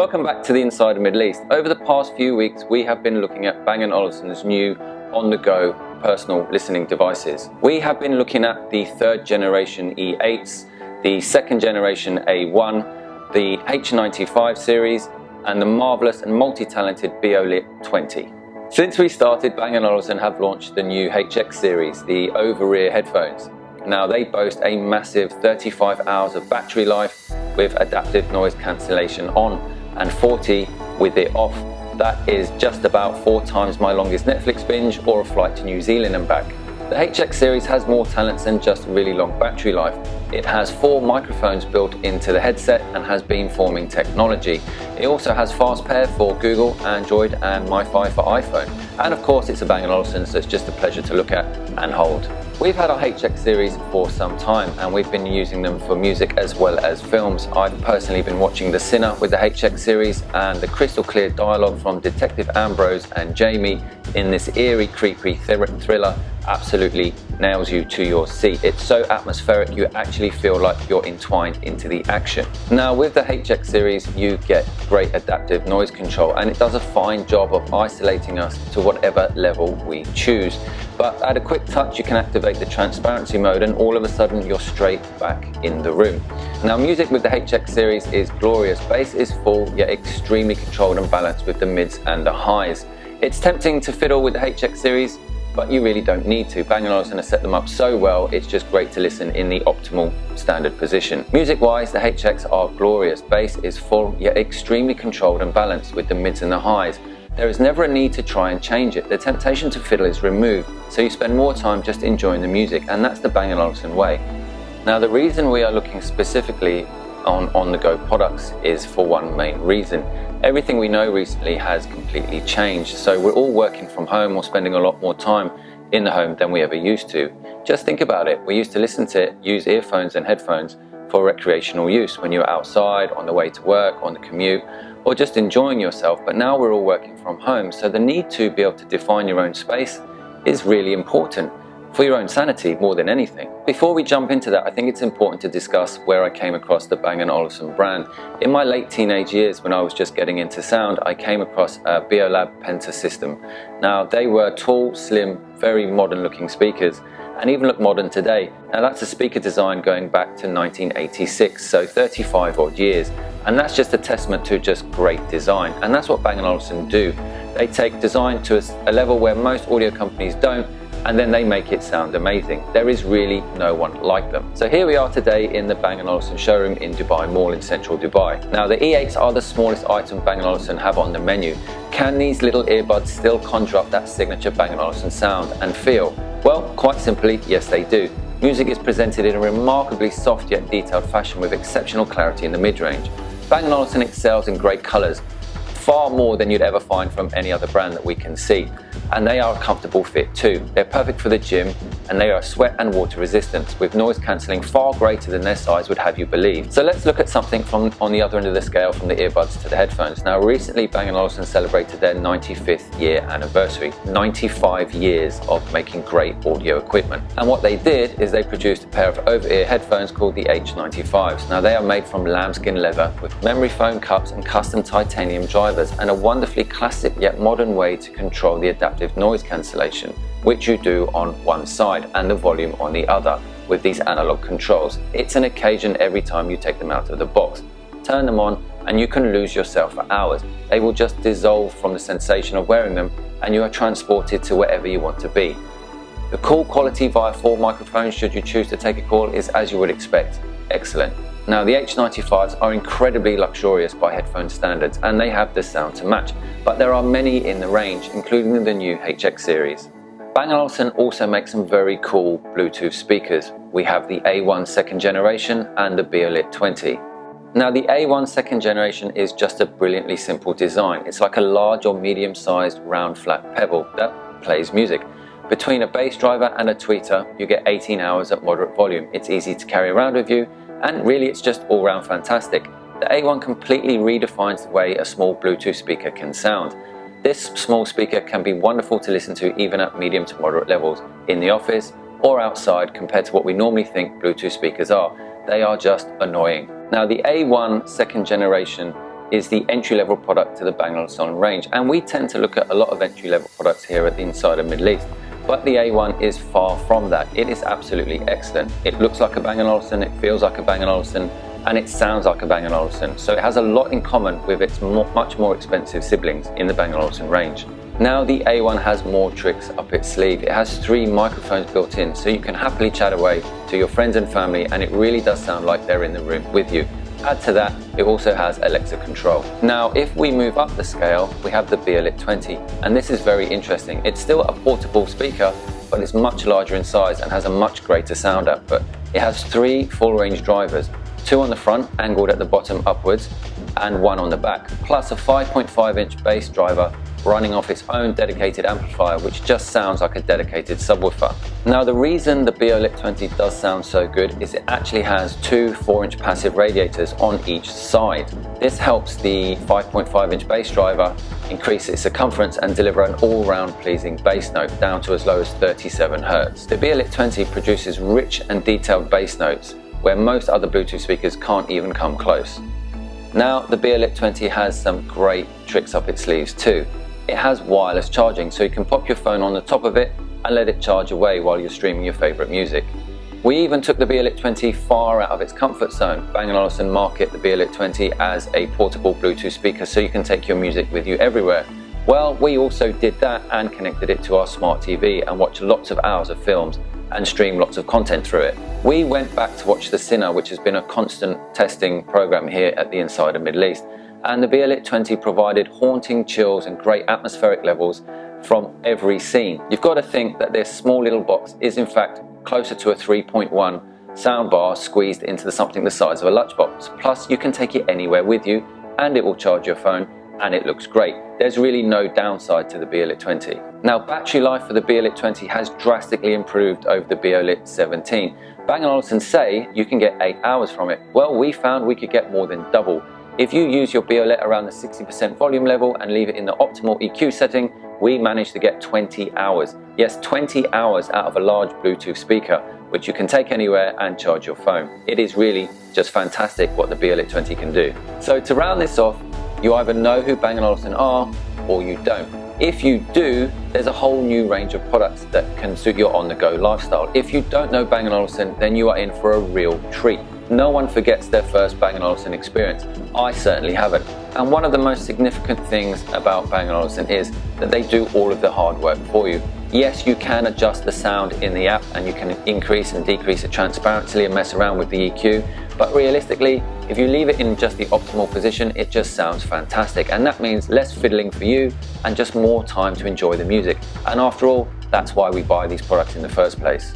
Welcome back to the Inside of Middle East. Over the past few weeks, we have been looking at Bang & Olufsen's new on-the-go personal listening devices. We have been looking at the third generation E8s, the second generation A1, the H95 series, and the marvelous and multi-talented Beolit 20. Since we started, Bang & Olufsen have launched the new HX series, the over-ear headphones. Now they boast a massive 35 hours of battery life with adaptive noise cancellation on and 40 with it off. That is just about 4 times my longest Netflix binge or a flight to New Zealand and back. The HX series has more talents than just really long battery life. It has 4 microphones built into the headset and has beamforming technology. It also has fast pair for Google, Android and MiFi for iPhone. And of course it's a Bang & Olufsen, so it's just a pleasure to look at and hold. We've had our HX series for some time and we've been using them for music as well as films. I've personally been watching The Sinner with the HX series, and the crystal clear dialogue from Detective Ambrose and Jamie in this eerie, creepy thriller absolutely nails you to your seat. It's so atmospheric you actually feel like you're entwined into the action. Now with the HX series you get great adaptive noise control and it does a fine job of isolating us to whatever level we choose. But at a quick touch you can activate the transparency mode and all of a sudden you're straight back in the room. Now music with the HX series is glorious. Bass is full yet extremely controlled and balanced with the mids and the highs. It's tempting to fiddle with the HX series, but you really don't need to. Bang & Olufsen has set them up so well, it's just great to listen in the optimal standard position. Music-wise, the HX are glorious. Bass is full, yet extremely controlled and balanced with the mids and the highs. There is never a need to try and change it. The temptation to fiddle is removed, so you spend more time just enjoying the music, and that's the Bang & Olufsen way. Now, the reason we are looking specifically on-the-go products is for one main reason. Everything we know recently has completely changed, so we're all working from home or spending a lot more time in the home than we ever used to. Just think about it. We used to listen to use earphones and headphones for recreational use when you were outside, on the way to work, on the commute, or just enjoying yourself, but now we're all working from home, so the need to be able to define your own space is really important for your own sanity more than anything. Before we jump into that, I think it's important to discuss where I came across the Bang & Olufsen brand. In my late teenage years, when I was just getting into sound, I came across a Beolit Penta system. Now, they were tall, slim, very modern looking speakers, and even look modern today. Now that's a speaker design going back to 1986, so 35 odd years. And that's just a testament to just great design. And that's what Bang & Olufsen do. They take design to a level where most audio companies don't, and then they make it sound amazing. There is really no one like them. So here we are today in the Bang & Olufsen showroom in Dubai Mall in central Dubai. Now the E8s are the smallest item Bang & Olufsen have on the menu. Can these little earbuds still conjure up that signature Bang & Olufsen sound and feel? Well, quite simply, yes they do. Music is presented in a remarkably soft yet detailed fashion with exceptional clarity in the mid-range. Bang & Olufsen excels in great colours, far more than you'd ever find from any other brand that we can see. And they are a comfortable fit too. They're perfect for the gym and they are sweat and water resistant with noise cancelling far greater than their size would have you believe. So let's look at something from on the other end of the scale, from the earbuds to the headphones. Now recently Bang & Olufsen celebrated their 95th year anniversary. 95 years of making great audio equipment. And what they did is they produced a pair of over-ear headphones called the H95s. Now they are made from lambskin leather with memory foam cups and custom titanium drivers, and a wonderfully classic yet modern way to control the adaptive noise cancellation, which you do on one side and the volume on the other with these analog controls. It's an occasion every time you take them out of the box. Turn them on and you can lose yourself for hours. They will just dissolve from the sensation of wearing them and you are transported to wherever you want to be. The call quality via 4 microphones, should you choose to take a call, is as you would expect, excellent. Now the H95s are incredibly luxurious by headphone standards and they have the sound to match, but there are many in the range, including the new HX series. Bang & Olufsen also makes some very cool Bluetooth speakers. We have the A1 second generation and the Beolit 20. Now the A1 second generation is just a brilliantly simple design. It's like a large or medium sized round flat pebble that plays music. Between a bass driver and a tweeter, you get 18 hours at moderate volume. It's easy to carry around with you, and really it's just all round fantastic. The A1 completely redefines the way a small Bluetooth speaker can sound. This small speaker can be wonderful to listen to even at medium to moderate levels, in the office or outside, compared to what we normally think Bluetooth speakers are. They are just annoying. Now the A1 second generation is the entry-level product to the Bang & Olufsen range, and we tend to look at a lot of entry-level products here at the Insider Middle East, but the A1 is far from that. It is absolutely excellent. It looks like a Bang & Olufsen, it feels like a Bang & Olufsen, and it sounds like a Bang & Olufsen, so it has a lot in common with its much more expensive siblings in the Bang & Olufsen range. Now the A1 has more tricks up its sleeve. It has 3 microphones built in, so you can happily chat away to your friends and family, and it really does sound like they're in the room with you. Add to that, it also has Alexa control. Now, if we move up the scale, we have the Beolit 20, and this is very interesting. It's still a portable speaker, but it's much larger in size and has a much greater sound output. It has 3 full-range drivers, 2 on the front, angled at the bottom upwards, and 1 on the back, plus a 5.5-inch bass driver running off its own dedicated amplifier, which just sounds like a dedicated subwoofer. Now, the reason the Beolit 20 does sound so good is it actually has 2 4-inch passive radiators on each side. This helps the 5.5-inch bass driver increase its circumference and deliver an all-round pleasing bass note down to as low as 37 Hz. The Beolit 20 produces rich and detailed bass notes where most other Bluetooth speakers can't even come close. Now, the Beolit 20 has some great tricks up its sleeves too. It has wireless charging, so you can pop your phone on the top of it and let it charge away while you're streaming your favourite music. We even took the Beolit 20 far out of its comfort zone. Bang & Olufsen market the Beolit 20 as a portable Bluetooth speaker, so you can take your music with you everywhere. Well, we also did that and connected it to our smart TV and watched lots of hours of films and stream lots of content through it. We went back to watch The Sinner, which has been a constant testing program here at the Insider Middle East, and the Beolit 20 provided haunting chills and great atmospheric levels from every scene. You've got to think that this small little box is in fact closer to a 3.1 soundbar squeezed into something the size of a lunchbox. Plus, you can take it anywhere with you and it will charge your phone, and it looks great. There's really no downside to the Beolit 20. Now, battery life for the Beolit 20 has drastically improved over the Beolit 17. Bang & Olufsen say you can get 8 hours from it. Well, we found we could get more than double. If you use your Beolit around the 60% volume level and leave it in the optimal EQ setting, we managed to get 20 hours. Yes, 20 hours out of a large Bluetooth speaker, which you can take anywhere and charge your phone. It is really just fantastic what the Beolit 20 can do. So to round this off, you either know who Bang & Olufsen are or you don't. If you do, there's a whole new range of products that can suit your on-the-go lifestyle. If you don't know Bang & Olufsen, then you are in for a real treat. No one forgets their first Bang & Olufsen experience. I certainly haven't. And one of the most significant things about Bang & Olufsen is that they do all of the hard work for you. Yes, you can adjust the sound in the app and you can increase and decrease it transparently and mess around with the EQ, but realistically, if you leave it in just the optimal position, it just sounds fantastic, and that means less fiddling for you and just more time to enjoy the music. And after all, that's why we buy these products in the first place.